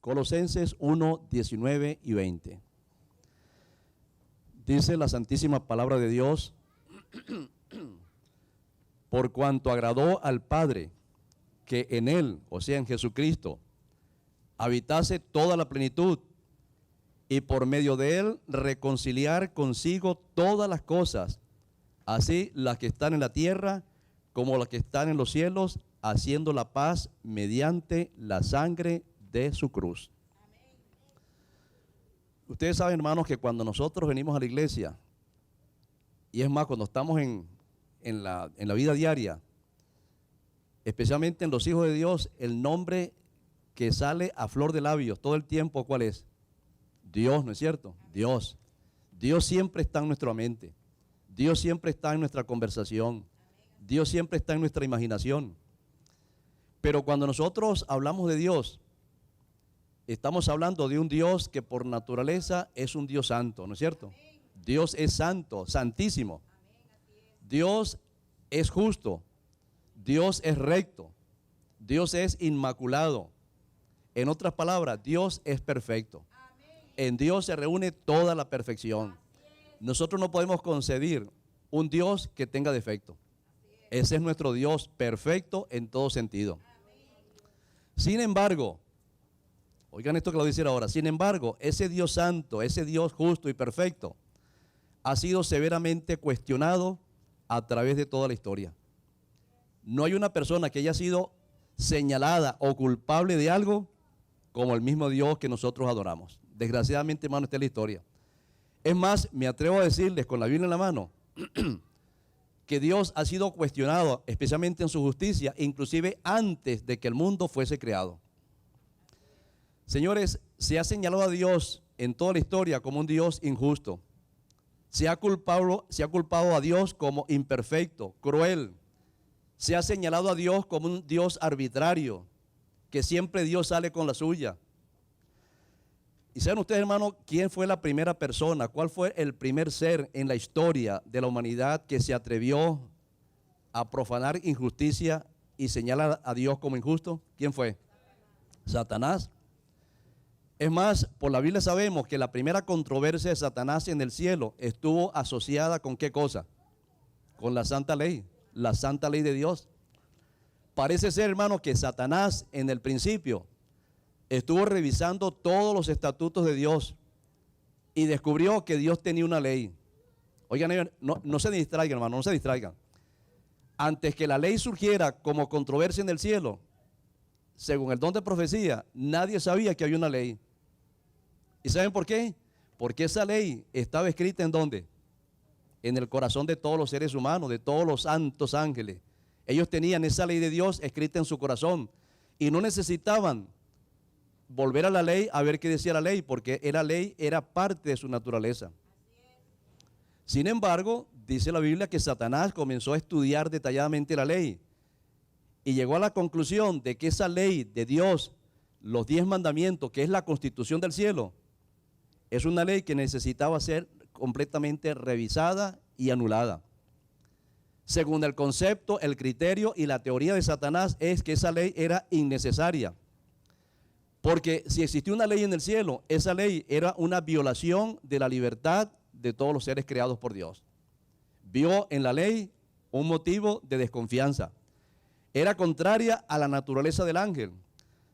Colosenses 1, 19 y 20. Dice la santísima palabra de Dios: por cuanto agradó al Padre que en Él, o sea en Jesucristo, habitase toda la plenitud, y por medio de Él reconciliar consigo todas las cosas, así las que están en la tierra como las que están en los cielos, haciendo la paz mediante la sangre de su cruz. Amén. Ustedes saben, hermanos, que cuando nosotros venimos a la iglesia, y es más, cuando estamos en la vida diaria, especialmente en los hijos de Dios, el nombre que sale a flor de labios todo el tiempo, ¿cuál es? Dios, ¿no es cierto? Dios. Dios siempre está en nuestra mente. Dios siempre está en nuestra conversación. Dios siempre está en nuestra imaginación. Pero cuando nosotros hablamos de Dios, estamos hablando de un Dios que por naturaleza es un Dios santo, ¿no es cierto? Dios es santo, santísimo. Dios es justo. Dios es recto. Dios es inmaculado. En otras palabras, Dios es perfecto. En Dios se reúne toda la perfección. Nosotros no podemos concebir un Dios que tenga defecto. Ese es nuestro Dios perfecto en todo sentido. Sin embargo, oigan esto que lo voy a decir ahora, sin embargo, ese Dios santo, ese Dios justo y perfecto, ha sido severamente cuestionado a través de toda la historia. No hay una persona que haya sido señalada o culpable de algo como el mismo Dios que nosotros adoramos. Desgraciadamente, hermano, esta es la historia. Es más, me atrevo a decirles con la Biblia en la mano que Dios ha sido cuestionado, especialmente en su justicia, inclusive antes de que el mundo fuese creado. Señores, se ha señalado a Dios en toda la historia como un Dios injusto. Se ha culpado a Dios como imperfecto, cruel. Se ha señalado a Dios como un Dios arbitrario, que siempre Dios sale con la suya. Y saben ustedes, hermano, quién fue la primera persona, cuál fue el primer ser en la historia de la humanidad que se atrevió a profanar injusticia y señalar a Dios como injusto. ¿Quién fue? Satanás. Es más, por la Biblia sabemos que la primera controversia de Satanás en el cielo estuvo asociada con ¿qué cosa? Con la santa ley de Dios. Parece ser, hermano, que Satanás en el principio estuvo revisando todos los estatutos de Dios y descubrió que Dios tenía una ley. Oigan, no se distraigan, hermano, no se distraigan. Antes que la ley surgiera como controversia en el cielo, según el don de profecía, nadie sabía que había una ley. ¿Y saben por qué? Porque esa ley estaba escrita ¿en dónde? En el corazón de todos los seres humanos, de todos los santos ángeles. Ellos tenían esa ley de Dios escrita en su corazón y no necesitaban volver a la ley a ver qué decía la ley, porque la ley era parte de su naturaleza. Sin embargo, dice la Biblia que Satanás comenzó a estudiar detalladamente la ley y llegó a la conclusión de que esa ley de Dios, los 10 mandamientos, que es la constitución del cielo, es una ley que necesitaba ser completamente revisada y anulada. Según el concepto, el criterio y la teoría de Satanás es que esa ley era innecesaria. Porque si existía una ley en el cielo, esa ley era una violación de la libertad de todos los seres creados por Dios. Vio en la ley un motivo de desconfianza. Era contraria a la naturaleza del ángel.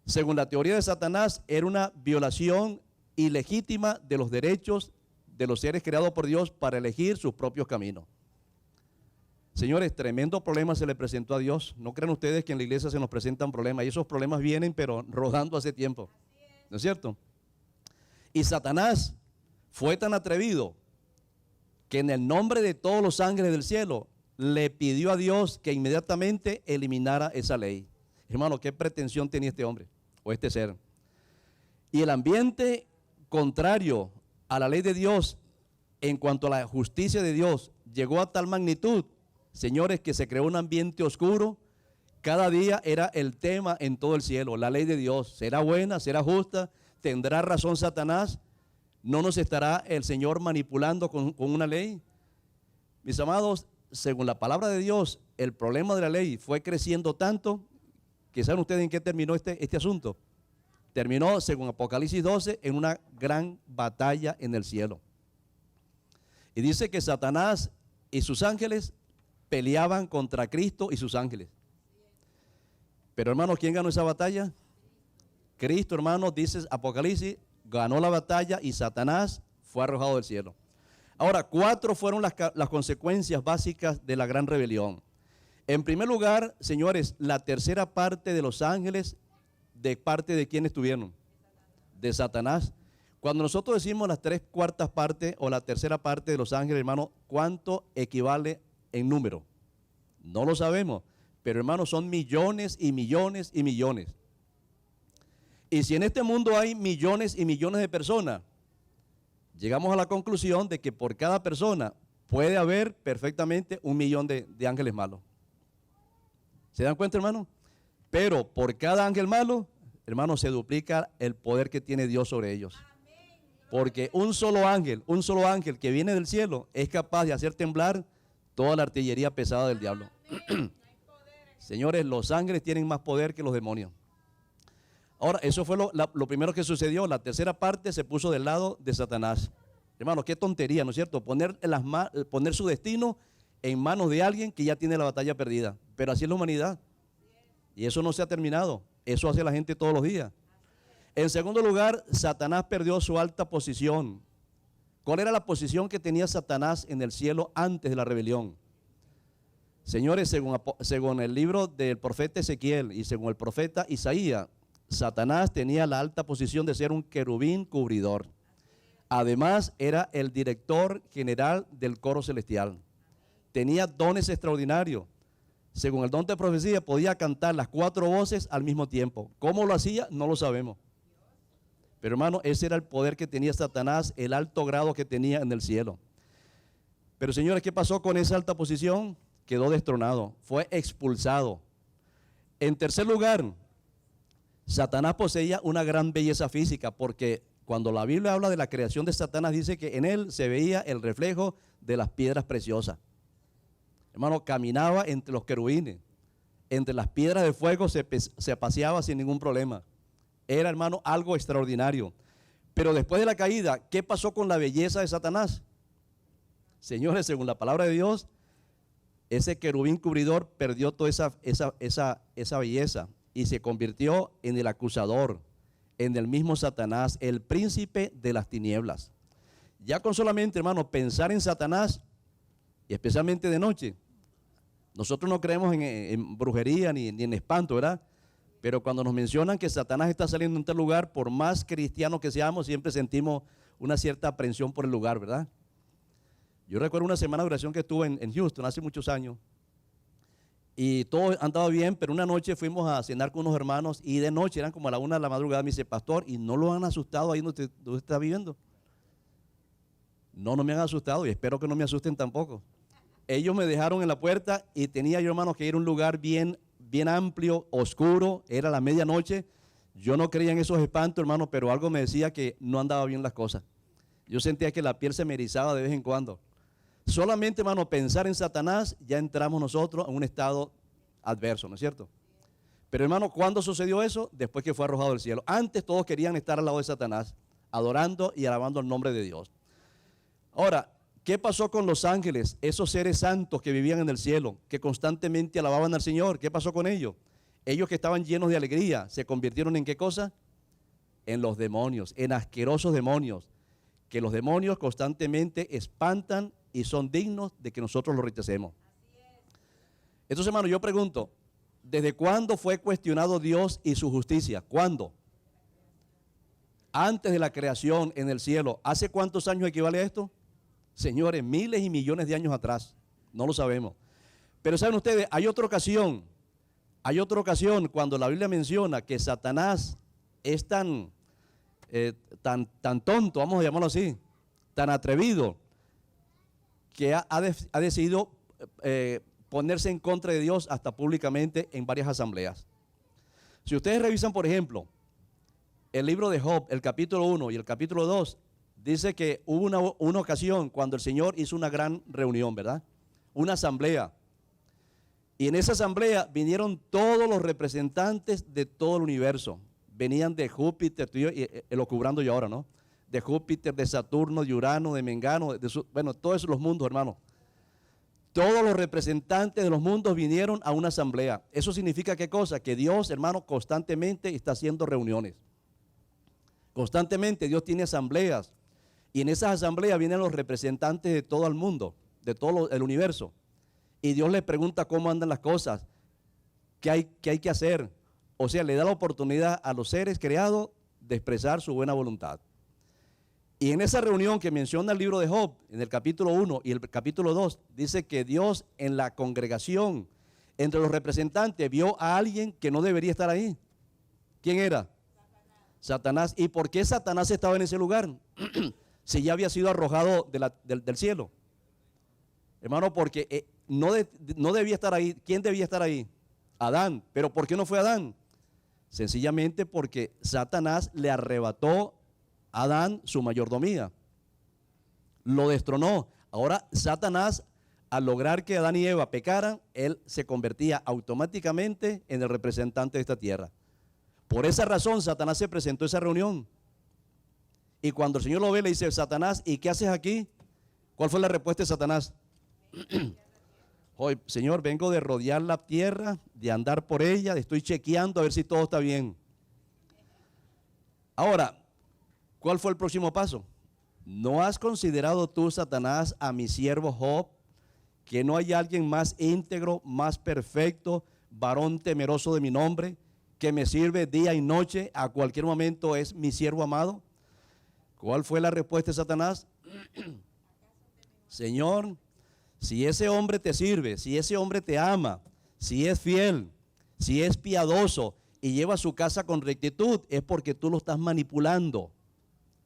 Según la teoría de Satanás, era una violación ilegítima de los derechos de los seres creados por Dios para elegir sus propios caminos. Señores, tremendo problema se le presentó a Dios. No crean ustedes que en la iglesia se nos presentan problemas, y esos problemas vienen pero rodando hace tiempo. ¿No es cierto? Y Satanás fue tan atrevido que en el nombre de todos los ángeles del cielo le pidió a Dios que inmediatamente eliminara esa ley. Hermano, ¿qué pretensión tenía este hombre o este ser? Y el ambiente contrario a la ley de Dios en cuanto a la justicia de Dios llegó a tal magnitud, señores, que se creó un ambiente oscuro. Cada día era el tema en todo el cielo, la ley de Dios. ¿Será buena? ¿Será justa? ¿Tendrá razón Satanás? ¿No nos estará el Señor manipulando con una ley? Mis amados, según la palabra de Dios, el problema de la ley fue creciendo tanto que ¿saben ustedes en qué terminó este asunto? Terminó, según Apocalipsis 12, en una gran batalla en el cielo. Y dice que Satanás y sus ángeles peleaban contra Cristo y sus ángeles. Pero hermanos, ¿quién ganó esa batalla? Cristo, hermanos, dice Apocalipsis, ganó la batalla y Satanás fue arrojado del cielo. Ahora, 4 fueron las consecuencias básicas de la gran rebelión. En primer lugar, señores, la tercera parte de los ángeles, ¿de parte de quién estuvieron? De Satanás. Cuando nosotros decimos las 3/4 partes o la tercera parte de los ángeles, hermano, ¿cuánto equivale en número? No lo sabemos, pero hermano, son millones y millones y millones. Y si en este mundo hay millones y millones de personas, llegamos a la conclusión de que por cada persona puede haber perfectamente 1.000.000 de ángeles malos. ¿Se dan cuenta, hermano? Pero por cada ángel malo, hermano, se duplica el poder que tiene Dios sobre ellos. Porque un solo ángel que viene del cielo es capaz de hacer temblar toda la artillería pesada del diablo. Señores, los ángeles tienen más poder que los demonios. Ahora, eso fue lo primero que sucedió. La tercera parte se puso del lado de Satanás. Hermano, qué tontería, ¿no es cierto? Poner su destino en manos de alguien que ya tiene la batalla perdida. Pero así es la humanidad. Y eso no se ha terminado. Eso hace la gente todos los días. En segundo lugar, Satanás perdió su alta posición. ¿Cuál era la posición que tenía Satanás en el cielo antes de la rebelión? Señores, según el libro del profeta Ezequiel y según el profeta Isaías, Satanás tenía la alta posición de ser un querubín cubridor. Además, era el director general del coro celestial. Tenía dones extraordinarios. Según el don de profecía, podía cantar las 4 voces al mismo tiempo. ¿Cómo lo hacía? No lo sabemos. Pero hermano, ese era el poder que tenía Satanás, el alto grado que tenía en el cielo. Pero señores, ¿qué pasó con esa alta posición? Quedó destronado, fue expulsado. En tercer lugar, Satanás poseía una gran belleza física, porque cuando la Biblia habla de la creación de Satanás, dice que en él se veía el reflejo de las piedras preciosas. Hermano, caminaba entre los querubines, entre las piedras de fuego se paseaba sin ningún problema. Era, hermano, algo extraordinario. Pero después de la caída, ¿qué pasó con la belleza de Satanás? Señores, según la palabra de Dios, ese querubín cubridor perdió toda esa belleza y se convirtió en el acusador, en el mismo Satanás, el príncipe de las tinieblas. Ya con solamente, hermano, pensar en Satanás, y especialmente de noche, nosotros no creemos en brujería ni en espanto, ¿verdad? Pero cuando nos mencionan que Satanás está saliendo en tal lugar, por más cristianos que seamos, siempre sentimos una cierta aprensión por el lugar, ¿verdad? Yo recuerdo una semana de oración que estuve en Houston hace muchos años y todo andaba bien, pero una noche fuimos a cenar con unos hermanos y de noche, eran como a la 1 de la madrugada, me dice, pastor, ¿y no lo han asustado ahí donde usted está viviendo? No, no me han asustado y espero que no me asusten tampoco. Ellos me dejaron en la puerta y tenía yo, hermanos, que ir a un lugar bien amplio, oscuro, era la medianoche. Yo no creía en esos espantos, hermano, pero algo me decía que no andaba bien las cosas. Yo sentía que la piel se me erizaba de vez en cuando. Solamente, hermano, pensar en Satanás, ya entramos nosotros en un estado adverso, ¿no es cierto? Pero, hermano, ¿cuándo sucedió eso? Después que fue arrojado del cielo. Antes todos querían estar al lado de Satanás, adorando y alabando el nombre de Dios. Ahora, ¿qué pasó con los ángeles, esos seres santos que vivían en el cielo, que constantemente alababan al Señor? ¿Qué pasó con ellos? Ellos que estaban llenos de alegría, ¿se convirtieron en qué cosa? En los demonios, en asquerosos demonios, que los demonios constantemente espantan y son dignos de que nosotros los rechacemos. Entonces, hermano, yo pregunto, ¿desde cuándo fue cuestionado Dios y su justicia? ¿Cuándo? Antes de la creación en el cielo. ¿Hace cuántos años equivale a esto? Señores, miles y millones de años atrás. No lo sabemos. Pero saben ustedes, hay otra ocasión cuando la Biblia menciona que Satanás es tan tonto, vamos a llamarlo así, tan atrevido, que ha decidido ponerse en contra de Dios hasta públicamente en varias asambleas. Si ustedes revisan, por ejemplo, el libro de Job, el capítulo 1 y el capítulo 2, dice que hubo una ocasión cuando el Señor hizo una gran reunión, ¿verdad? Una asamblea. Y en esa asamblea vinieron todos los representantes de todo el universo, venían de Júpiter, estoy elucubrando yo ahora, ¿no? De Júpiter, de Saturno, de Urano, de Mengano, bueno, todos esos los mundos, hermano. Todos los representantes de los mundos vinieron a una asamblea. ¿Eso significa qué cosa? Que Dios, hermano, constantemente está haciendo reuniones. Constantemente Dios tiene asambleas. Y en esas asambleas vienen los representantes de todo el mundo, de todo el universo. Y Dios les pregunta cómo andan las cosas, qué hay que hacer. O sea, le da la oportunidad a los seres creados de expresar su buena voluntad. Y en esa reunión que menciona el libro de Job, en el capítulo 1 y el capítulo 2, dice que Dios en la congregación, entre los representantes, vio a alguien que no debería estar ahí. ¿Quién era? Satanás. ¿Y por qué Satanás estaba en ese lugar? Si ya había sido arrojado del cielo. Hermano, porque no debía estar ahí. ¿Quién debía estar ahí? Adán. ¿Pero por qué no fue Adán? Sencillamente porque Satanás le arrebató a Adán su mayordomía. Lo destronó. Ahora Satanás, al lograr que Adán y Eva pecaran, él se convertía automáticamente en el representante de esta tierra. Por esa razón Satanás se presentó a esa reunión. Y cuando el Señor lo ve, le dice: Satanás, ¿y qué haces aquí? ¿Cuál fue la respuesta de Satanás? Hoy, Señor, vengo de rodear la tierra, de andar por ella, estoy chequeando a ver si todo está bien. Ahora, ¿cuál fue el próximo paso? ¿No has considerado tú, Satanás, a mi siervo Job, que no hay alguien más íntegro, más perfecto, varón temeroso de mi nombre, que me sirve día y noche, a cualquier momento es mi siervo amado? ¿Cuál fue la respuesta de Satanás? Señor, si ese hombre te sirve, si ese hombre te ama, si es fiel, si es piadoso y lleva su casa con rectitud, es porque tú lo estás manipulando.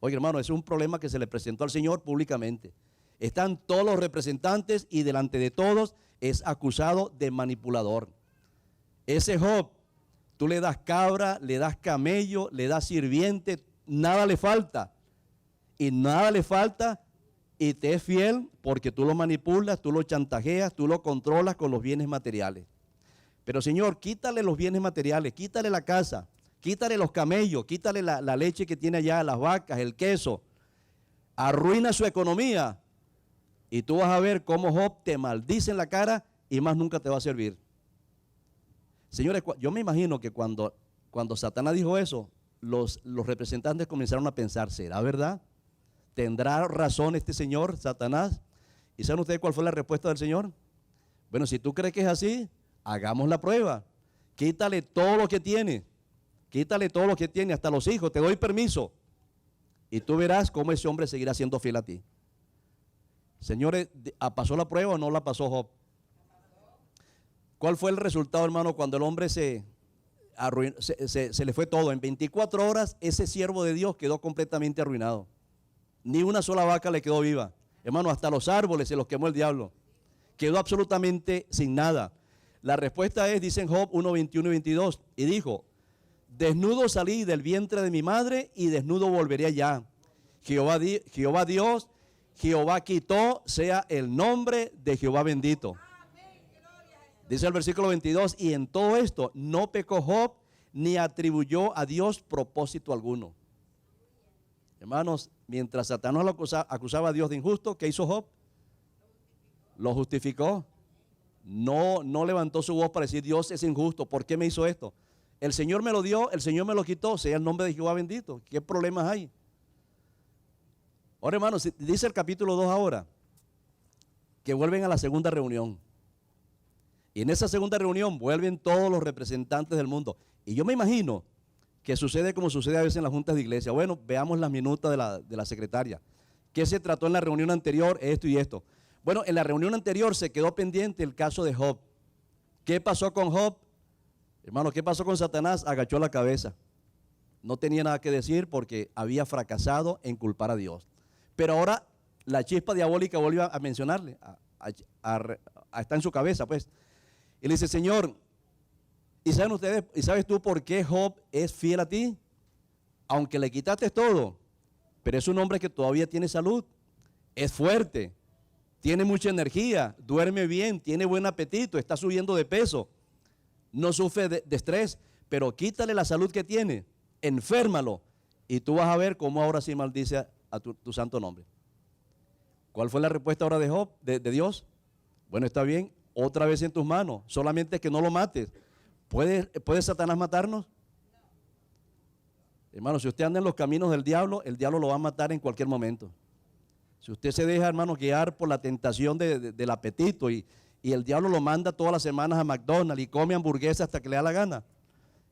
Oye, hermano, ese es un problema que se le presentó al Señor públicamente. Están todos los representantes y delante de todos es acusado de manipulador. Ese Job, tú le das cabra, le das camello, le das sirviente, nada le falta. Y nada le falta y te es fiel porque tú lo manipulas, tú lo chantajeas, tú lo controlas con los bienes materiales. Pero Señor, quítale los bienes materiales, quítale la casa, quítale los camellos, quítale la leche que tiene allá, las vacas, el queso. Arruina su economía y tú vas a ver cómo Job te maldice en la cara y más nunca te va a servir. Señores, yo me imagino que cuando Satanás dijo eso, los representantes comenzaron a pensar: ¿será verdad? ¿Tendrá razón este señor, Satanás? ¿Y saben ustedes cuál fue la respuesta del Señor? Bueno, si tú crees que es así, hagamos la prueba. Quítale todo lo que tiene. Quítale todo lo que tiene, hasta los hijos. Te doy permiso. Y tú verás cómo ese hombre seguirá siendo fiel a ti. Señores, ¿pasó la prueba o no la pasó Job? ¿Cuál fue el resultado, hermano, cuando el hombre se le fue todo? En 24 horas ese siervo de Dios quedó completamente arruinado. Ni una sola vaca le quedó viva. Hermano, hasta los árboles se los quemó el diablo. Quedó absolutamente sin nada. La respuesta es, dicen Job 1, 21 y 22, y dijo: desnudo salí del vientre de mi madre y desnudo volveré allá. Jehová Dios, Jehová quitó, sea el nombre de Jehová bendito. Dice el versículo 22, y en todo esto no pecó Job ni atribuyó a Dios propósito alguno. Hermanos, mientras Satanás lo acusaba a Dios de injusto, ¿qué hizo Job? Lo justificó. No levantó su voz para decir: Dios es injusto, ¿por qué me hizo esto? El Señor me lo dio, el Señor me lo quitó, sea el nombre de Jehová bendito. ¿Qué problemas hay? Ahora, hermanos, dice el capítulo 2 ahora, que vuelven a la segunda reunión. Y en esa segunda reunión vuelven todos los representantes del mundo. Y yo me imagino que sucede como sucede a veces en las juntas de iglesia. Bueno, veamos las minutas de la secretaria. ¿Qué se trató en la reunión anterior? Esto y esto. Bueno, en la reunión anterior se quedó pendiente el caso de Job. ¿Qué pasó con Job? Hermano, ¿qué pasó con Satanás? Agachó la cabeza. No tenía nada que decir porque había fracasado en culpar a Dios. Pero ahora la chispa diabólica volvió a mencionarle, está en su cabeza, pues. Y le dice: Señor, ¿y saben ustedes, y sabes tú por qué Job es fiel a ti? Aunque le quitaste todo, pero es un hombre que todavía tiene salud, es fuerte, tiene mucha energía, duerme bien, tiene buen apetito, está subiendo de peso, no sufre de estrés, pero quítale la salud que tiene enférmalo, y tú vas a ver cómo ahora sí maldice a tu santo nombre. ¿Cuál fue la respuesta ahora de Job, de Dios? Bueno, está bien, otra vez en tus manos, solamente que no lo mates. ¿Puede Satanás matarnos? Hermano, si usted anda en los caminos del diablo, el diablo lo va a matar en cualquier momento. Si usted se deja, hermano, guiar por la tentación del apetito y el diablo lo manda todas las semanas a McDonald's y come hamburguesas hasta que le da la gana,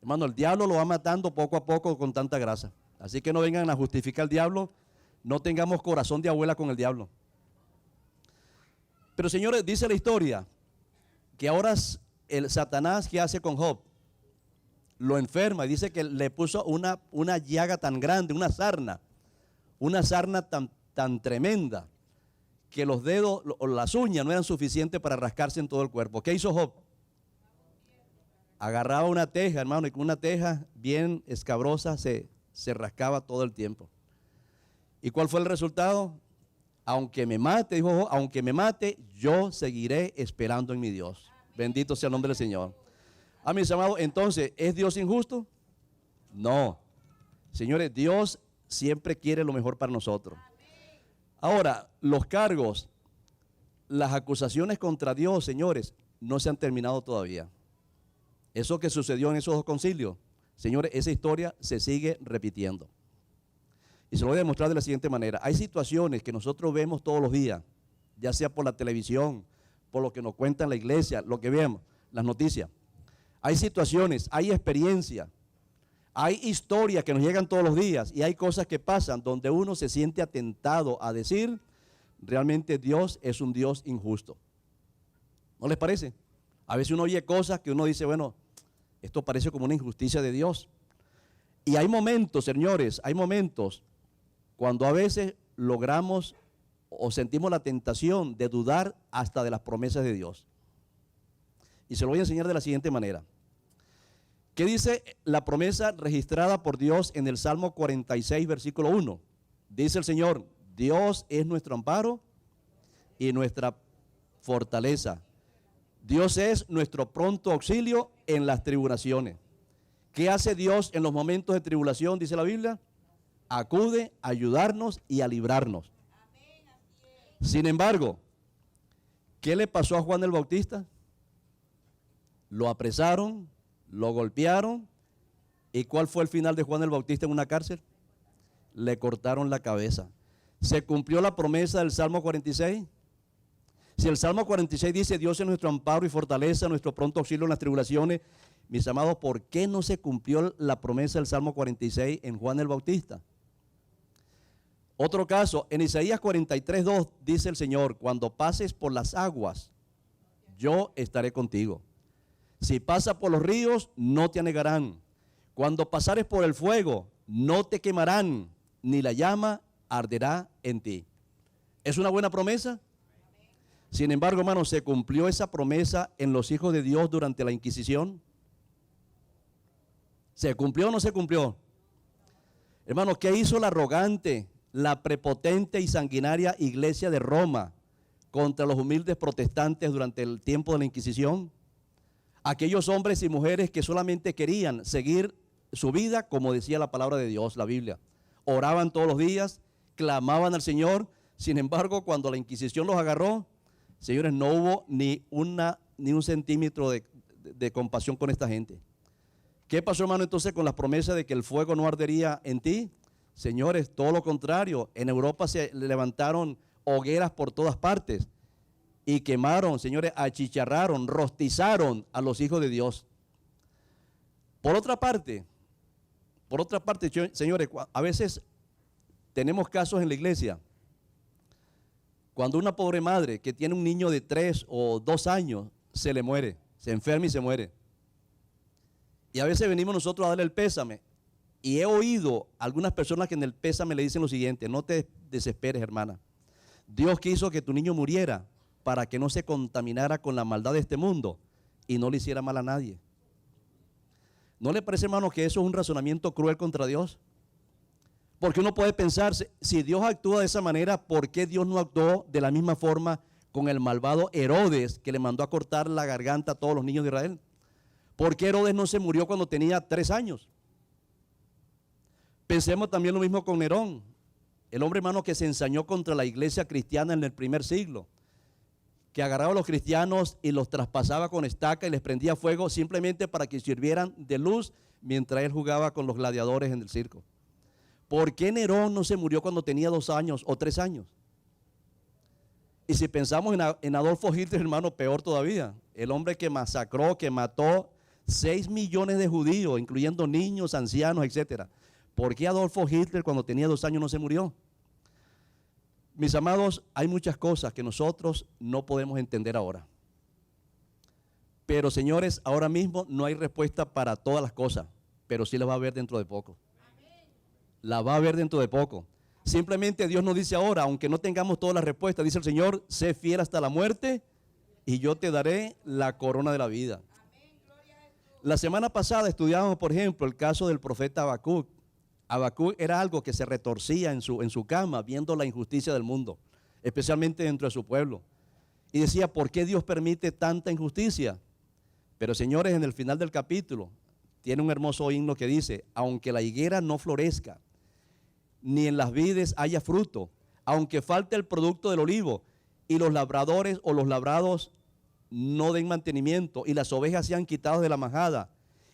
hermano, el diablo lo va matando poco a poco con tanta grasa. Así que no vengan a justificar al diablo, no tengamos corazón de abuela con el diablo. Pero señores, dice la historia que ahora el Satanás, ¿qué hace con Job? Lo enferma y dice que le puso una llaga tan grande, una sarna tan tremenda, que los dedos o las uñas no eran suficientes para rascarse en todo el cuerpo. ¿Qué hizo Job? Agarraba una teja, hermano, y con una teja bien escabrosa se rascaba todo el tiempo. ¿Y cuál fue el resultado? Aunque me mate, dijo Job, aunque me mate, yo seguiré esperando en mi Dios. Bendito sea el nombre del Señor. A mis amados, entonces, ¿es Dios injusto? No. Señores, Dios siempre quiere lo mejor para nosotros. Ahora, los cargos, las acusaciones contra Dios, señores, no se han terminado todavía. Eso que sucedió en esos dos concilios, señores, esa historia se sigue repitiendo. Y se lo voy a demostrar de la siguiente manera. Hay situaciones que nosotros vemos todos los días, ya sea por la televisión, por lo que nos cuentan la iglesia, lo que vemos, las noticias. Hay situaciones, hay experiencias, hay historias que nos llegan todos los días y hay cosas que pasan donde uno se siente atentado a decir, realmente Dios es un Dios injusto. ¿No les parece? A veces uno oye cosas que uno dice, bueno, esto parece como una injusticia de Dios. Y hay momentos, señores, hay momentos cuando a veces logramos o sentimos la tentación de dudar hasta de las promesas de Dios. Y se lo voy a enseñar de la siguiente manera. ¿Qué dice la promesa registrada por Dios en el Salmo 46, versículo 1? Dice el Señor, Dios es nuestro amparo y nuestra fortaleza. Dios es nuestro pronto auxilio en las tribulaciones. ¿Qué hace Dios en los momentos de tribulación? Dice la Biblia, acude a ayudarnos y a librarnos. Sin embargo, ¿qué le pasó a Juan el Bautista? Lo apresaron, lo golpearon, ¿y cuál fue el final de Juan el Bautista en una cárcel? Le cortaron la cabeza. ¿Se cumplió la promesa del Salmo 46? Si el Salmo 46 dice, Dios es nuestro amparo y fortaleza, nuestro pronto auxilio en las tribulaciones, mis amados, ¿por qué no se cumplió la promesa del Salmo 46 en Juan el Bautista? Otro caso, en Isaías 43:2 dice el Señor, cuando pases por las aguas, yo estaré contigo. Si pasas por los ríos, no te anegarán. Cuando pasares por el fuego, no te quemarán, ni la llama arderá en ti. ¿Es una buena promesa? Sin embargo, hermanos, ¿se cumplió esa promesa en los hijos de Dios durante la Inquisición? ¿Se cumplió o no se cumplió? Hermanos, ¿qué hizo la arrogante, la prepotente y sanguinaria iglesia de Roma contra los humildes protestantes durante el tiempo de la Inquisición? Aquellos hombres y mujeres que solamente querían seguir su vida como decía la palabra de Dios, la Biblia. Oraban todos los días, clamaban al Señor. Sin embargo, cuando la Inquisición los agarró, señores, no hubo ni un centímetro de compasión con esta gente. ¿Qué pasó, hermano, entonces con las promesas de que el fuego no ardería en ti? Señores, todo lo contrario. En Europa se levantaron hogueras por todas partes y quemaron, señores, achicharraron, rostizaron a los hijos de Dios. Por otra parte, señores, a veces tenemos casos en la iglesia. Cuando una pobre madre que tiene un niño de 3 o 2 años se le muere, se enferma y se muere. Y a veces venimos nosotros a darle el pésame. Y he oído algunas personas que en el pésame le dicen lo siguiente, no te desesperes, hermana. Dios quiso que tu niño muriera para que no se contaminara con la maldad de este mundo y no le hiciera mal a nadie. ¿No le parece, hermano, que eso es un razonamiento cruel contra Dios? Porque uno puede pensar, si Dios actúa de esa manera, ¿por qué Dios no actuó de la misma forma con el malvado Herodes que le mandó a cortar la garganta a todos los niños de Israel? ¿Por qué Herodes no se murió cuando tenía 3 años? Pensemos también lo mismo con Nerón, el hombre, hermano, que se ensañó contra la iglesia cristiana en el primer siglo, que agarraba a los cristianos y los traspasaba con estaca y les prendía fuego simplemente para que sirvieran de luz mientras él jugaba con los gladiadores en el circo. ¿Por qué Nerón no se murió cuando tenía 2 años o 3 años? Y si pensamos en Adolfo Hitler, hermano, peor todavía. El hombre que masacró, que mató 6 millones de judíos, incluyendo niños, ancianos, etcétera. ¿Por qué Adolfo Hitler cuando tenía 2 años no se murió? Mis amados, hay muchas cosas que nosotros no podemos entender ahora. Pero, señores, ahora mismo no hay respuesta para todas las cosas, pero sí la va a haber dentro de poco. La va a haber dentro de poco. Simplemente Dios nos dice ahora, aunque no tengamos todas las respuestas, dice el Señor, sé fiel hasta la muerte y yo te daré la corona de la vida. La semana pasada estudiamos, por ejemplo, el caso del profeta Habacuc. Habacuc era algo que se retorcía en su cama viendo la injusticia del mundo, especialmente dentro de su pueblo. Y decía, ¿por qué Dios permite tanta injusticia? Pero, señores, en el final del capítulo tiene un hermoso himno que dice, aunque la higuera no florezca, ni en las vides haya fruto, aunque falte el producto del olivo, y los labradores o los labrados no den mantenimiento, y las ovejas sean quitadas de la majada,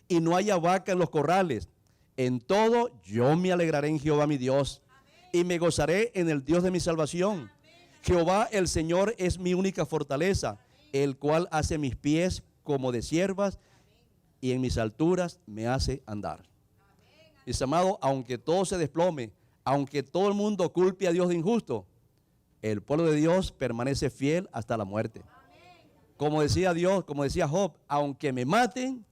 y no haya vaca en los corrales, en todo yo me alegraré en Jehová mi Dios, y me gozaré en el Dios de mi salvación. Jehová el Señor es mi única fortaleza, el cual hace mis pies como de siervas, y en mis alturas me hace andar. Mis amados, aunque todo se desplome, aunque todo el mundo culpe a Dios de injusto, el pueblo de Dios permanece fiel hasta la muerte. Como decía Dios, como decía Job, aunque me maten,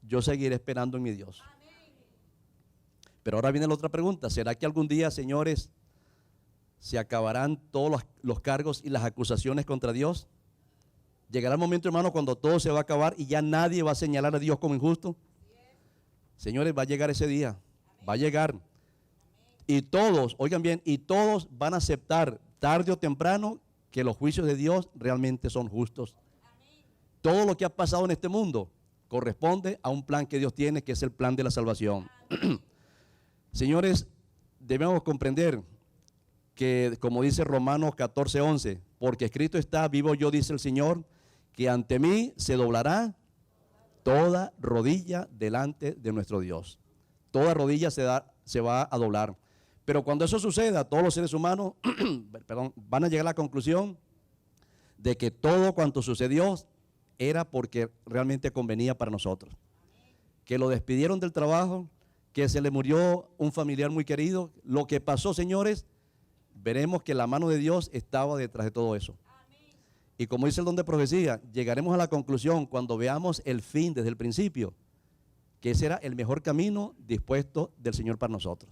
yo seguiré esperando en mi Dios. Pero ahora viene la otra pregunta, ¿será que algún día, señores, se acabarán todos los cargos y las acusaciones contra Dios? ¿Llegará el momento, hermano, cuando todo se va a acabar y ya nadie va a señalar a Dios como injusto? Señores, va a llegar ese día, va a llegar. Y todos, oigan bien, y todos van a aceptar tarde o temprano que los juicios de Dios realmente son justos. Todo lo que ha pasado en este mundo corresponde a un plan que Dios tiene, que es el plan de la salvación. Señores, debemos comprender que, como dice Romanos 14:11, porque escrito está, vivo yo, dice el Señor, que ante mí se doblará toda rodilla delante de nuestro Dios. Toda rodilla se va a doblar. Pero cuando eso suceda, todos los seres humanos van a llegar a la conclusión de que todo cuanto sucedió era porque realmente convenía para nosotros. Que lo despidieron del trabajo, que se le murió un familiar muy querido. Lo que pasó, señores, veremos que la mano de Dios estaba detrás de todo eso. Y como dice el don de profecía, llegaremos a la conclusión cuando veamos el fin desde el principio, que ese era el mejor camino dispuesto del Señor para nosotros.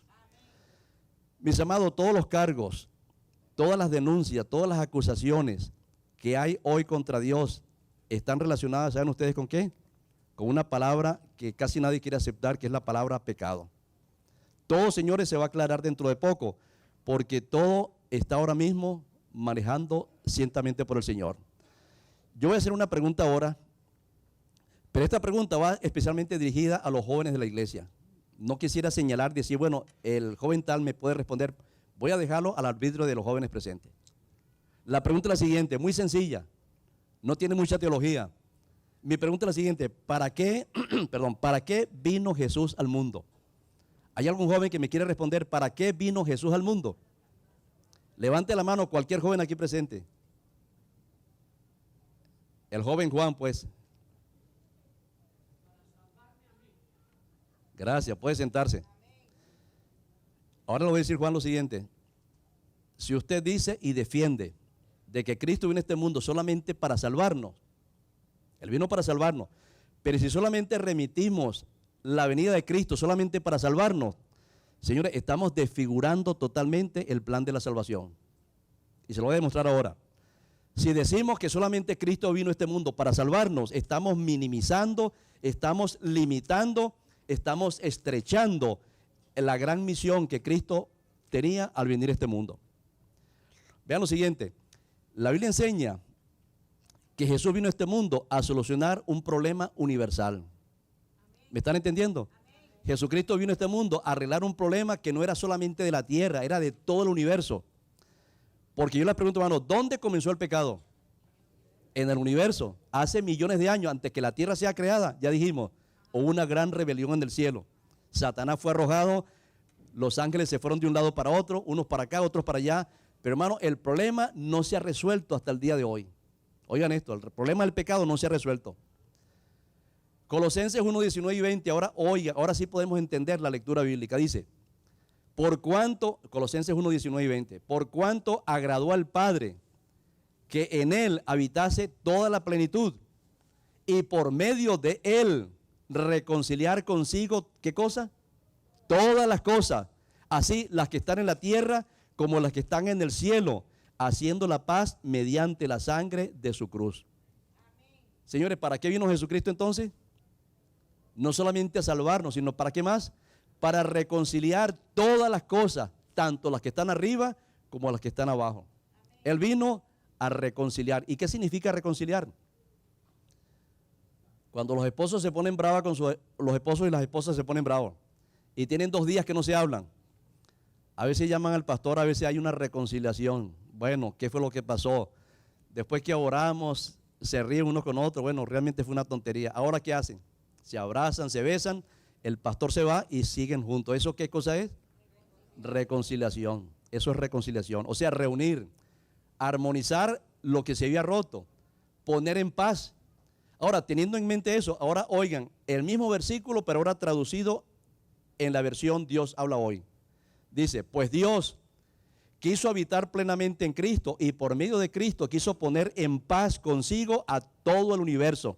Mis amados, todos los cargos, todas las denuncias, todas las acusaciones que hay hoy contra Dios están relacionadas, ¿saben ustedes con qué? Con una palabra que casi nadie quiere aceptar, que es la palabra pecado. Todo, señores, se va a aclarar dentro de poco, porque todo está ahora mismo manejando cientamente por el Señor. Yo voy a hacer una pregunta ahora, pero esta pregunta va especialmente dirigida a los jóvenes de la iglesia. No quisiera señalar, decir, bueno, el joven tal me puede responder. Voy a dejarlo al arbitrio de los jóvenes presentes. La pregunta es la siguiente, muy sencilla, no tiene mucha teología. Mi pregunta es la siguiente, ¿para qué vino Jesús al mundo? ¿Hay algún joven que me quiere responder, ¿para qué vino Jesús al mundo? Levante la mano cualquier joven aquí presente. El joven Juan, pues. Gracias, puede sentarse. Ahora le voy a decir, Juan, lo siguiente. Si usted dice y defiende de que Cristo vino a este mundo solamente para salvarnos, Él vino para salvarnos, pero si solamente remitimos la venida de Cristo solamente para salvarnos, señores, estamos desfigurando totalmente el plan de la salvación. Y se lo voy a demostrar ahora. Si decimos que solamente Cristo vino a este mundo para salvarnos, estamos minimizando, estamos limitando, estamos estrechando la gran misión que Cristo tenía al venir a este mundo. Vean lo siguiente, la Biblia enseña que Jesús vino a este mundo a solucionar un problema universal. ¿Me están entendiendo? Jesucristo vino a este mundo a arreglar un problema que no era solamente de la tierra, era de todo el universo. Porque yo les pregunto, hermano, ¿dónde comenzó el pecado? En el universo. Hace millones de años, antes que la tierra sea creada, ya dijimos, hubo una gran rebelión en el cielo. Satanás fue arrojado, los ángeles se fueron de un lado para otro, unos para acá, otros para allá. Pero hermano, el problema no se ha resuelto hasta el día de hoy. Oigan esto, el problema del pecado no se ha resuelto. Colosenses 1, 19 y 20, ahora sí podemos entender la lectura bíblica. Dice, por cuanto, Colosenses 1, 19 y 20, por cuanto agradó al Padre que en Él habitase toda la plenitud y por medio de Él reconciliar consigo, ¿qué cosa? Todas las cosas, así las que están en la tierra como las que están en el cielo, haciendo la paz mediante la sangre de su cruz. Amén. Señores, ¿para qué vino Jesucristo entonces? No solamente a salvarnos, sino ¿para qué más? Para reconciliar todas las cosas, tanto las que están arriba como las que están abajo. Amén. Él vino a reconciliar. ¿Y qué significa reconciliar? Cuando los esposos se ponen bravos los esposos y las esposas se ponen bravos y tienen 2 días que no se hablan. A veces llaman al pastor, a veces hay una reconciliación. Bueno, ¿qué fue lo que pasó? Después que oramos, se ríen unos con otros. Bueno, realmente fue una tontería. ¿Ahora qué hacen? Se abrazan, se besan, el pastor se va y siguen juntos. ¿Eso qué cosa es? Reconciliación. Eso es reconciliación. O sea, reunir, armonizar lo que se había roto, poner en paz. Ahora, teniendo en mente eso, ahora oigan, el mismo versículo, pero ahora traducido en la versión Dios habla hoy. Dice, pues Dios quiso habitar plenamente en Cristo y por medio de Cristo quiso poner en paz consigo a todo el universo,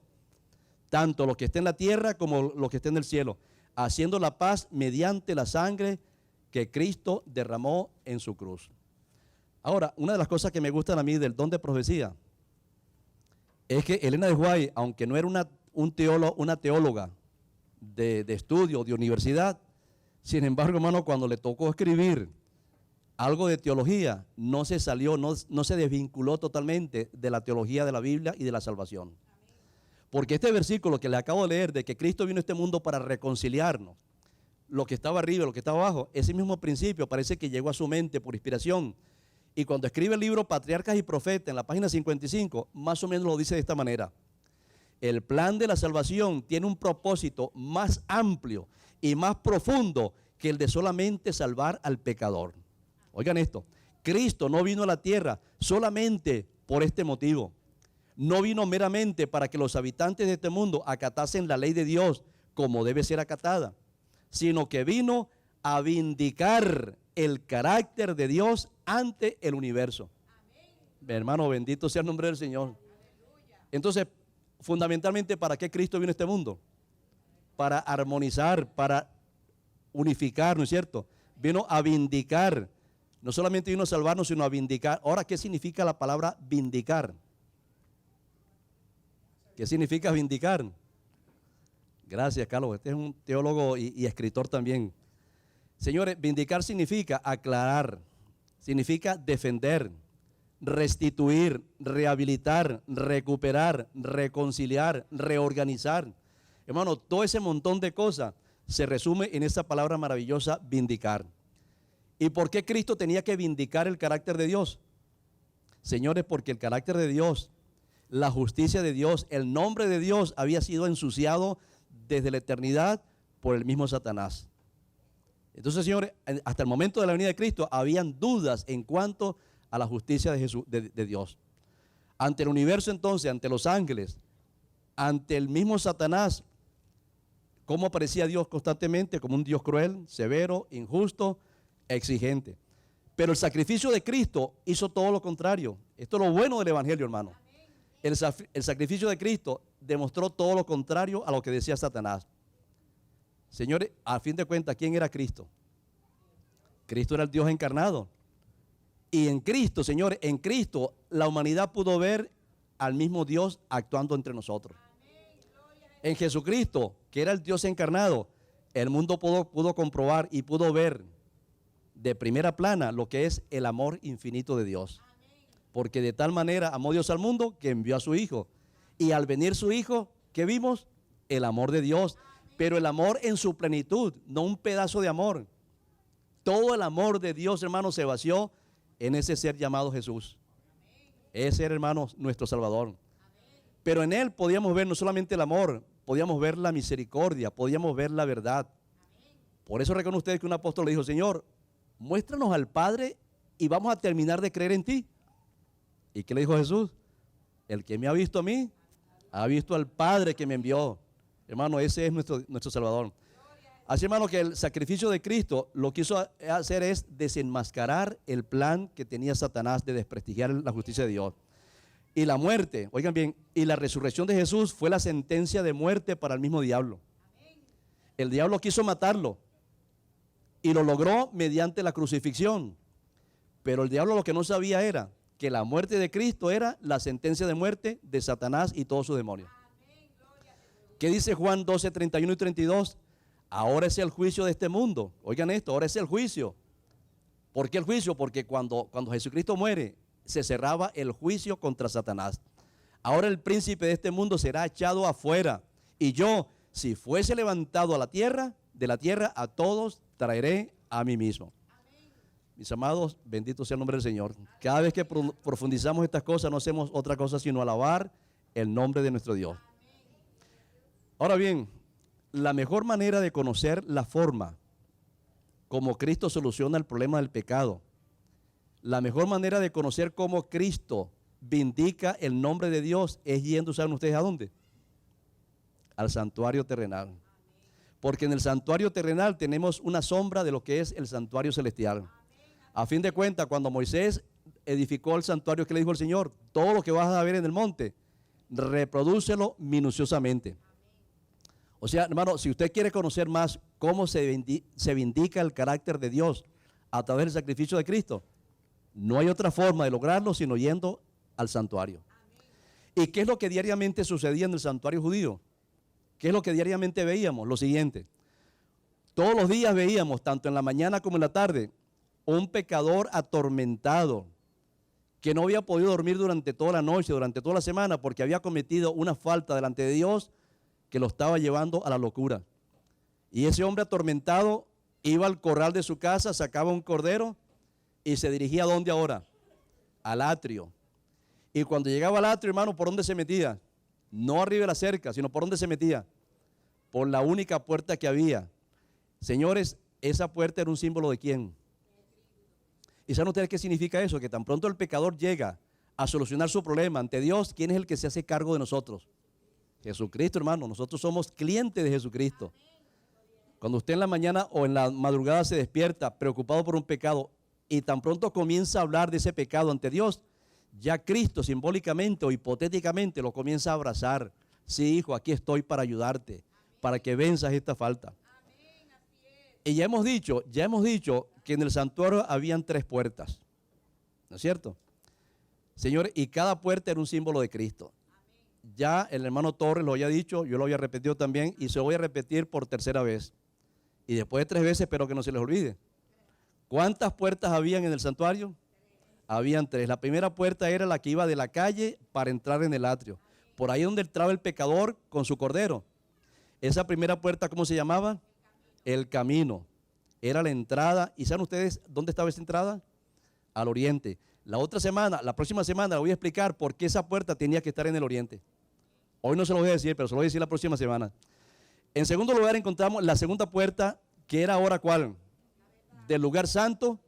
tanto lo que está en la tierra como lo que está en el cielo, haciendo la paz mediante la sangre que Cristo derramó en su cruz. Ahora, una de las cosas que me gustan a mí del don de profecía es que Elena de White, aunque no era una teóloga de estudio, de universidad, sin embargo, hermano, cuando le tocó escribir algo de teología, no se salió, no se desvinculó totalmente de la teología de la Biblia y de la salvación. Porque este versículo que le acabo de leer, de que Cristo vino a este mundo para reconciliarnos, lo que estaba arriba y lo que estaba abajo, ese mismo principio parece que llegó a su mente por inspiración. Y cuando escribe el libro Patriarcas y Profetas, en la página 55, más o menos lo dice de esta manera. El plan de la salvación tiene un propósito más amplio y más profundo que el de solamente salvar al pecador. Oigan esto, Cristo no vino a la tierra solamente por este motivo. No vino meramente para que los habitantes de este mundo acatasen la ley de Dios como debe ser acatada, sino que vino a vindicar el carácter de Dios ante el universo. Amén. Hermano, bendito sea el nombre del Señor. Aleluya. Entonces, fundamentalmente, ¿para qué Cristo vino a este mundo? Para armonizar, para unificar, ¿no es cierto? Vino a vindicar. No solamente vino a salvarnos, sino a vindicar. Ahora, ¿qué significa la palabra vindicar? ¿Qué significa vindicar? Gracias, Carlos. Este es un teólogo y escritor también. Señores, vindicar significa aclarar, significa defender, restituir, rehabilitar, recuperar, reconciliar, reorganizar. Hermano, todo ese montón de cosas se resume en esa palabra maravillosa, vindicar. ¿Y por qué Cristo tenía que vindicar el carácter de Dios? Señores, porque el carácter de Dios, la justicia de Dios, el nombre de Dios había sido ensuciado desde la eternidad por el mismo Satanás. Entonces, señores, hasta el momento de la venida de Cristo habían dudas en cuanto a la justicia de Jesús, de Dios. Ante el universo entonces, ante los ángeles, ante el mismo Satanás, ¿cómo aparecía Dios constantemente? Como un Dios cruel, severo, injusto, exigente. Pero el sacrificio de Cristo hizo todo lo contrario. Esto es lo bueno del Evangelio, hermano. El sacrificio de Cristo demostró todo lo contrario a lo que decía Satanás. Señores, a fin de cuentas, ¿quién era Cristo? Cristo era el Dios encarnado. Y en Cristo, señores, en Cristo la humanidad pudo ver al mismo Dios actuando entre nosotros. En Jesucristo, que era el Dios encarnado, el mundo pudo comprobar y pudo ver de primera plana lo que es el amor infinito de Dios. Porque de tal manera amó Dios al mundo que envió a su Hijo. Y al venir su Hijo, ¿qué vimos? El amor de Dios. pero el amor en su plenitud, no un pedazo de amor. Todo el amor de Dios, hermanos, se vació en ese ser llamado Jesús. Ese era, hermanos, nuestro Salvador. Pero en Él podíamos ver no solamente el amor, podíamos ver la misericordia, podíamos ver la verdad. Por eso reconocen ustedes que un apóstol le dijo: Señor, muéstranos al Padre y vamos a terminar de creer en ti. ¿Y qué le dijo Jesús? El que me ha visto a mí, ha visto al Padre que me envió. Hermano, ese es nuestro Salvador. Así, hermano, que el sacrificio de Cristo lo que quiso hacer es desenmascarar el plan que tenía Satanás de desprestigiar la justicia de Dios. Y la muerte, oigan bien, y la resurrección de Jesús fue la sentencia de muerte para el mismo diablo. El diablo quiso matarlo y lo logró mediante la crucifixión. Pero el diablo lo que no sabía era que la muerte de Cristo era la sentencia de muerte de Satanás y todos sus demonios. ¿Qué dice Juan 12, 31 y 32? Ahora es el juicio de este mundo. Oigan esto, ahora es el juicio. ¿Por qué el juicio? Porque cuando Jesucristo muere, se cerraba el juicio contra Satanás. Ahora el príncipe de este mundo será echado afuera. Y yo, si fuese levantado a la tierra, de la tierra a todos traeré a mí mismo. Mis amados, bendito sea el nombre del Señor. Cada vez que profundizamos estas cosas, no hacemos otra cosa sino alabar el nombre de nuestro Dios. Ahora bien, la mejor manera de conocer la forma como Cristo soluciona el problema del pecado, la mejor manera de conocer cómo Cristo vindica el nombre de Dios es yendo, ¿saben ustedes a dónde? Al santuario terrenal. Porque en el santuario terrenal tenemos una sombra de lo que es el santuario celestial. A fin de cuentas, cuando Moisés edificó el santuario, ¿qué le dijo el Señor? Todo lo que vas a ver en el monte, reprodúcelo minuciosamente. O sea, hermano, si usted quiere conocer más cómo se vindica el carácter de Dios a través del sacrificio de Cristo, no hay otra forma de lograrlo sino yendo al santuario. ¿Y qué es lo que diariamente sucedía en el santuario judío? ¿Qué es lo que diariamente veíamos? Lo siguiente: todos los días veíamos, tanto en la mañana como en la tarde, un pecador atormentado que no había podido dormir durante toda la noche, durante toda la semana, porque había cometido una falta delante de Dios que lo estaba llevando a la locura. Y ese hombre atormentado iba al corral de su casa, sacaba un cordero y se dirigía ¿a dónde ahora? Al atrio. Y cuando llegaba al atrio, hermano, ¿por dónde se metía? No arriba de la cerca, sino ¿por dónde se metía? Por la única puerta que había. Señores, esa puerta era un símbolo ¿de quién? ¿Y saben ustedes qué significa eso? Que tan pronto el pecador llega a solucionar su problema ante Dios, ¿quién es el que se hace cargo de nosotros? Jesucristo, hermano. Nosotros somos clientes de Jesucristo. Cuando usted en la mañana o en la madrugada se despierta preocupado por un pecado y tan pronto comienza a hablar de ese pecado ante Dios, ya Cristo simbólicamente o hipotéticamente lo comienza a abrazar. Sí, hijo, aquí estoy para ayudarte, para que venzas esta falta. Y ya hemos dicho que en el santuario habían 3 puertas, ¿no es cierto? Señores, y cada puerta era un símbolo de Cristo. Ya el hermano Torres lo había dicho, yo lo había repetido también y se lo voy a repetir por 3ª vez. Y después de 3 veces espero que no se les olvide. ¿Cuántas puertas habían en el santuario? Habían 3. La primera puerta era la que iba de la calle para entrar en el atrio. Por ahí donde entraba el pecador con su cordero. Esa primera puerta, ¿cómo se llamaba? El camino. Era la entrada. ¿Y saben ustedes dónde estaba esa entrada? Al oriente. La próxima semana, le voy a explicar por qué esa puerta tenía que estar en el oriente. Hoy no se lo voy a decir, pero se lo voy a decir la próxima semana. En segundo lugar encontramos la segunda puerta, que era ahora ¿cuál? Del lugar santo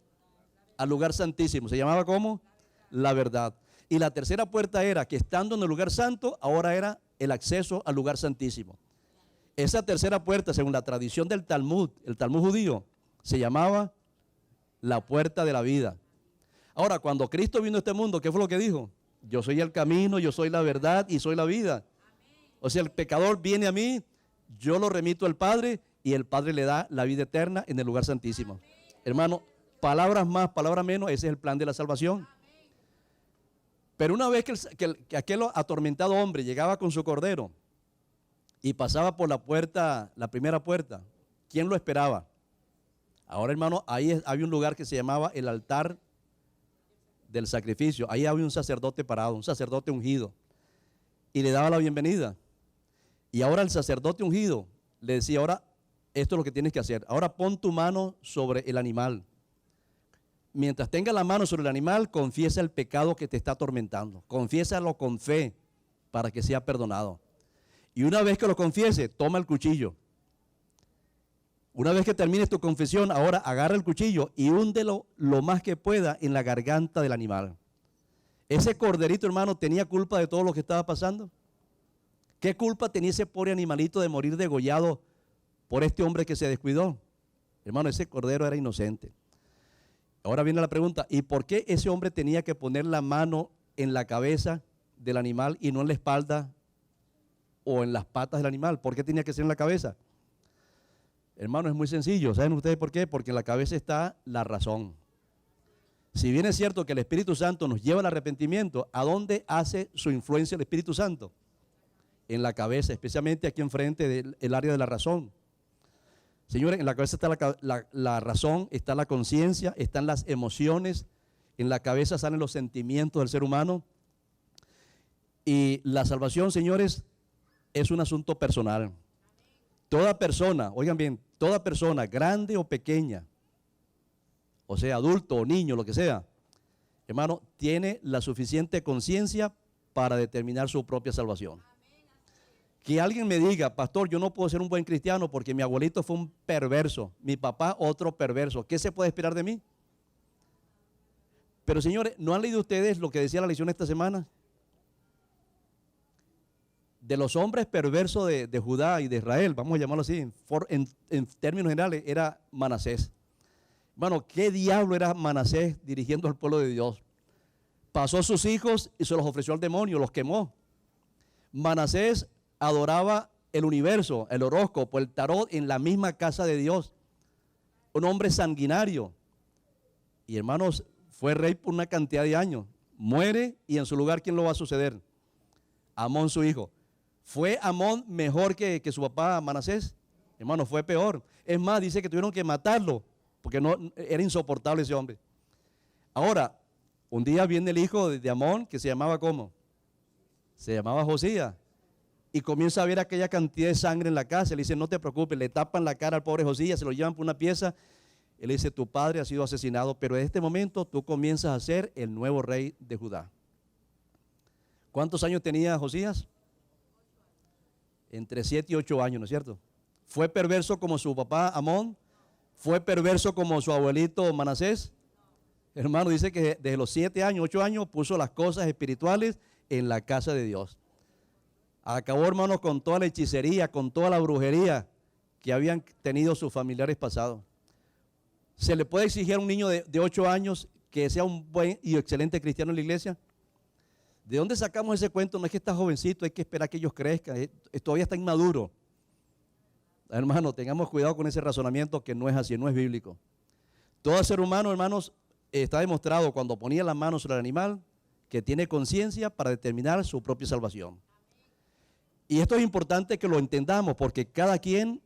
al lugar santísimo. ¿Se llamaba cómo? La verdad. Y la tercera puerta era que estando en el lugar santo, ahora era el acceso al lugar santísimo. Esa tercera puerta, según la tradición del Talmud, el Talmud judío, se llamaba la puerta de la vida. Ahora, cuando Cristo vino a este mundo, ¿qué fue lo que dijo? Yo soy el camino, yo soy la verdad y soy la vida. O sea, el pecador viene a mí, yo lo remito al Padre y el Padre le da la vida eterna en el lugar santísimo. Hermano, palabras más, palabras menos, ese es el plan de la salvación. Pero una vez que aquel atormentado hombre llegaba con su cordero y pasaba por la puerta, la primera puerta, ¿quién lo esperaba? Ahora, hermano, ahí había un lugar que se llamaba el altar del sacrificio. Ahí había un sacerdote parado, un sacerdote ungido, y le daba la bienvenida. Y ahora el sacerdote ungido le decía, ahora esto es lo que tienes que hacer. Ahora pon tu mano sobre el animal. Mientras tenga la mano sobre el animal, confiesa el pecado que te está atormentando. Confiésalo con fe para que sea perdonado. Y una vez que lo confiese, toma el cuchillo. Una vez que termines tu confesión, ahora agarra el cuchillo y húndelo lo más que pueda en la garganta del animal. Ese corderito, hermano, ¿tenía culpa de todo lo que estaba pasando? ¿Qué culpa tenía ese pobre animalito de morir degollado por este hombre que se descuidó? Hermano, ese cordero era inocente. Ahora viene la pregunta, ¿y por qué ese hombre tenía que poner la mano en la cabeza del animal y no en la espalda o en las patas del animal? ¿Por qué tenía que ser en la cabeza? Hermano, es muy sencillo. ¿Saben ustedes por qué? Porque en la cabeza está la razón. Si bien es cierto que el Espíritu Santo nos lleva al arrepentimiento, ¿a dónde hace su influencia el Espíritu Santo? En la cabeza, especialmente aquí enfrente del área de la razón. Señores, en la cabeza está la razón, está la conciencia, están las emociones, en la cabeza salen los sentimientos del ser humano. Y la salvación, señores, es un asunto personal. Toda persona, oigan bien, toda persona, grande o pequeña, o sea, adulto o niño, lo que sea, hermano, tiene la suficiente conciencia para determinar su propia salvación. Que alguien me diga, pastor, yo no puedo ser un buen cristiano porque mi abuelito fue un perverso, mi papá otro perverso, ¿qué se puede esperar de mí? Pero señores, ¿no han leído ustedes lo que decía la lección esta semana? De los hombres perversos de Judá y de Israel, vamos a llamarlo así, en términos generales, era Manasés. Bueno, ¿qué diablo era Manasés dirigiendo al pueblo de Dios? Pasó a sus hijos y se los ofreció al demonio, los quemó. Manasés adoraba el universo, el horóscopo, el tarot en la misma casa de Dios. Un hombre sanguinario. Y hermanos, fue rey por una cantidad de años. Muere y en su lugar, ¿quién lo va a suceder? Amón, su hijo. ¿Fue Amón mejor que su papá Manasés? Hermano, fue peor. Es más, dice que tuvieron que matarlo porque no, era insoportable ese hombre. Ahora, un día viene el hijo de Amón que se llamaba ¿cómo? Se llamaba Josías. Y comienza a ver aquella cantidad de sangre en la casa. Le dice, no te preocupes, le tapan la cara al pobre Josías, se lo llevan por una pieza. Él dice, tu padre ha sido asesinado, pero en este momento tú comienzas a ser el nuevo rey de Judá. ¿Cuántos años tenía Josías? Entre 7 y 8 años, ¿no es cierto? ¿Fue perverso como su papá Amón? ¿Fue perverso como su abuelito Manasés? Hermano, dice que desde los 7 años, 8 años, puso las cosas espirituales en la casa de Dios. Acabó, hermano, con toda la hechicería, con toda la brujería que habían tenido sus familiares pasados. ¿Se le puede exigir a un niño de 8 años que sea un buen y excelente cristiano en la iglesia? ¿De dónde sacamos ese cuento? No es que está jovencito, hay que esperar que ellos crezcan, todavía está inmaduro. Hermano, tengamos cuidado con ese razonamiento que no es así, no es bíblico. Todo ser humano, hermanos, está demostrado cuando ponía las manos sobre el animal que tiene conciencia para determinar su propia salvación. Y esto es importante que lo entendamos porque cada quien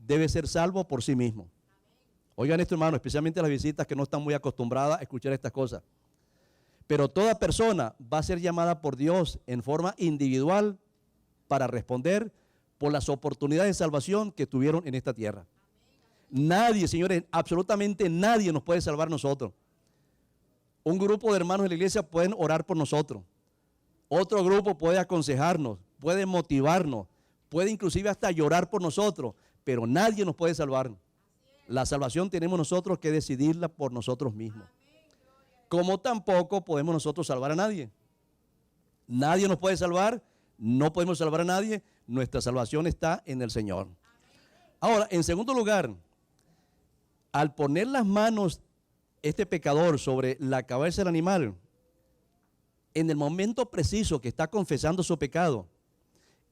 debe ser salvo por sí mismo. Oigan esto, hermano, especialmente las visitas que no están muy acostumbradas a escuchar estas cosas. Pero toda persona va a ser llamada por Dios en forma individual para responder por las oportunidades de salvación que tuvieron en esta tierra. Nadie, señores, absolutamente nadie nos puede salvar nosotros. Un grupo de hermanos de la iglesia pueden orar por nosotros. Otro grupo puede aconsejarnos, puede motivarnos, puede inclusive hasta llorar por nosotros, pero nadie nos puede salvar. La salvación tenemos nosotros que decidirla por nosotros mismos. Como tampoco podemos nosotros salvar a nadie. Nadie nos puede salvar, no podemos salvar a nadie, nuestra salvación está en el Señor. Ahora, en segundo lugar, al poner las manos este pecador sobre la cabeza del animal, en el momento preciso que está confesando su pecado,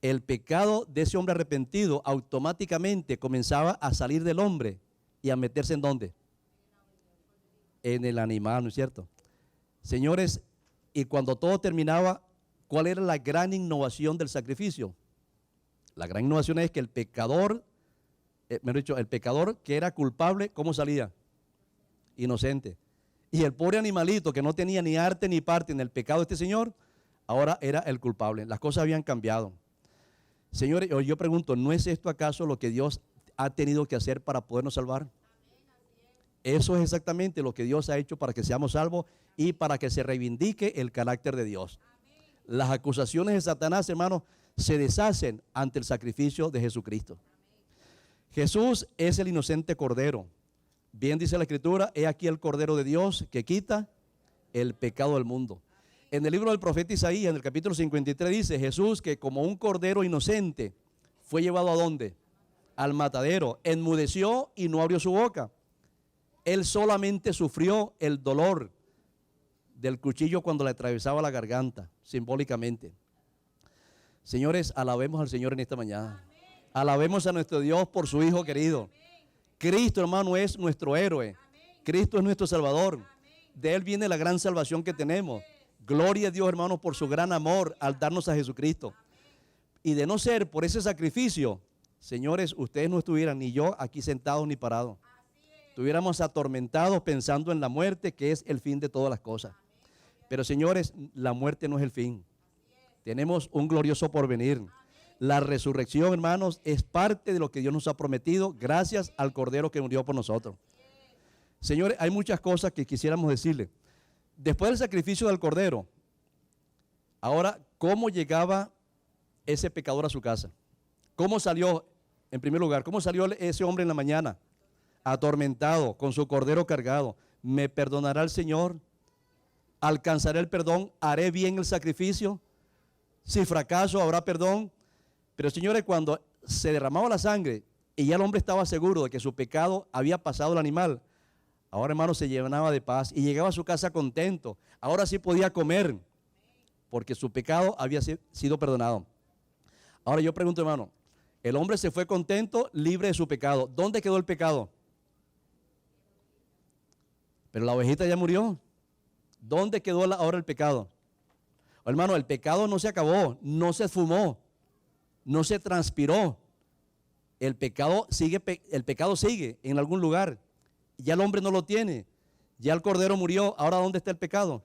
el pecado de ese hombre arrepentido automáticamente comenzaba a salir del hombre y a meterse ¿en dónde? En el animal, ¿no es cierto? Señores, y cuando todo terminaba, ¿cuál era la gran innovación del sacrificio? La gran innovación es que el pecador, mejor dicho, el pecador que era culpable, ¿cómo salía? Inocente. Y el pobre animalito que no tenía ni arte ni parte en el pecado de este señor, ahora era el culpable. Las cosas habían cambiado. Señores, yo pregunto, ¿no es esto acaso lo que Dios ha tenido que hacer para podernos salvar? Eso es exactamente lo que Dios ha hecho para que seamos salvos y para que se reivindique el carácter de Dios. Las acusaciones de Satanás, hermanos, se deshacen ante el sacrificio de Jesucristo. Jesús es el inocente Cordero. Bien dice la Escritura, he aquí el Cordero de Dios que quita el pecado del mundo. En el libro del profeta Isaías, en el capítulo 53, dice Jesús que como un cordero inocente fue llevado ¿a dónde? Al matadero, enmudeció y no abrió su boca. Él solamente sufrió el dolor del cuchillo cuando le atravesaba la garganta, simbólicamente. Señores, alabemos al Señor en esta mañana. Alabemos a nuestro Dios por su Hijo querido. Cristo, hermano, es nuestro héroe. Cristo es nuestro Salvador. De Él viene la gran salvación que tenemos. Gloria a Dios, hermanos, por su gran amor al darnos a Jesucristo. Y de no ser por ese sacrificio, señores, ustedes no estuvieran ni yo aquí sentados ni parados. Estuviéramos atormentados pensando en la muerte, que es el fin de todas las cosas. Pero, señores, la muerte no es el fin. Tenemos un glorioso porvenir. La resurrección, hermanos, es parte de lo que Dios nos ha prometido gracias al Cordero que murió por nosotros. Señores, hay muchas cosas que quisiéramos decirle. Después del sacrificio del Cordero, ahora, ¿cómo llegaba ese pecador a su casa? ¿Cómo salió, en primer lugar, cómo salió ese hombre en la mañana? Atormentado, con su Cordero cargado. ¿Me perdonará el Señor? ¿Alcanzaré el perdón? ¿Haré bien el sacrificio? Si fracaso, ¿habrá perdón? Pero, señores, cuando se derramaba la sangre y ya el hombre estaba seguro de que su pecado había pasado al animal, ahora, hermano, se llenaba de paz y llegaba a su casa contento. Ahora sí podía comer porque su pecado había sido perdonado. Ahora yo pregunto, hermano, el hombre se fue contento, libre de su pecado. ¿Dónde quedó el pecado? Pero la ovejita ya murió. ¿Dónde quedó ahora el pecado? Hermano, el pecado no se acabó, no se esfumó, no se transpiró. El pecado sigue en algún lugar. Ya el hombre no lo tiene. Ya el Cordero murió. Ahora, ¿dónde está el pecado?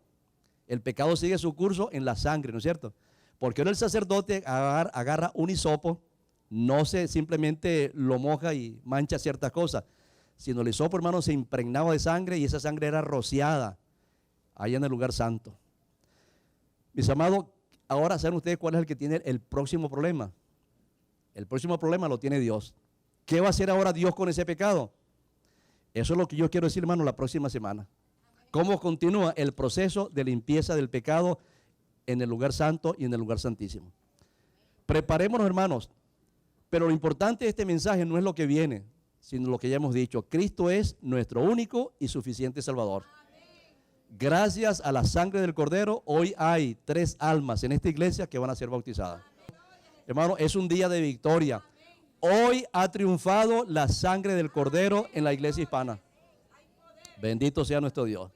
El pecado sigue su curso en la sangre, ¿no es cierto? Porque ahora el sacerdote agarra un hisopo, no se simplemente lo moja y mancha ciertas cosas, sino el hisopo, hermano, se impregnaba de sangre y esa sangre era rociada allá en el lugar santo. Mis amados, ahora saben ustedes cuál es el que tiene el próximo problema. El próximo problema lo tiene Dios. ¿Qué va a hacer ahora Dios con ese pecado? Eso es lo que yo quiero decir, hermano, la próxima semana. Cómo continúa el proceso de limpieza del pecado en el lugar santo y en el lugar santísimo. Preparémonos, hermanos, pero lo importante de este mensaje no es lo que viene, sino lo que ya hemos dicho. Cristo es nuestro único y suficiente Salvador. Gracias a la sangre del Cordero, hoy hay 3 almas en esta iglesia que van a ser bautizadas. Hermano, es un día de victoria. Hoy ha triunfado la sangre del Cordero en la iglesia hispana. Bendito sea nuestro Dios.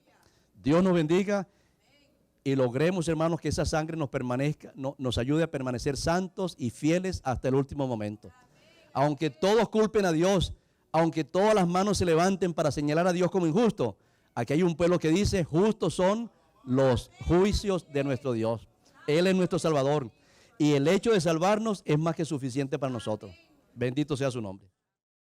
Dios nos bendiga y logremos, hermanos, que esa sangre nos ayude a permanecer santos y fieles hasta el último momento. Aunque todos culpen a Dios, aunque todas las manos se levanten para señalar a Dios como injusto, aquí hay un pueblo que dice, justos son los juicios de nuestro Dios. Él es nuestro Salvador y el hecho de salvarnos es más que suficiente para nosotros. Bendito sea su nombre.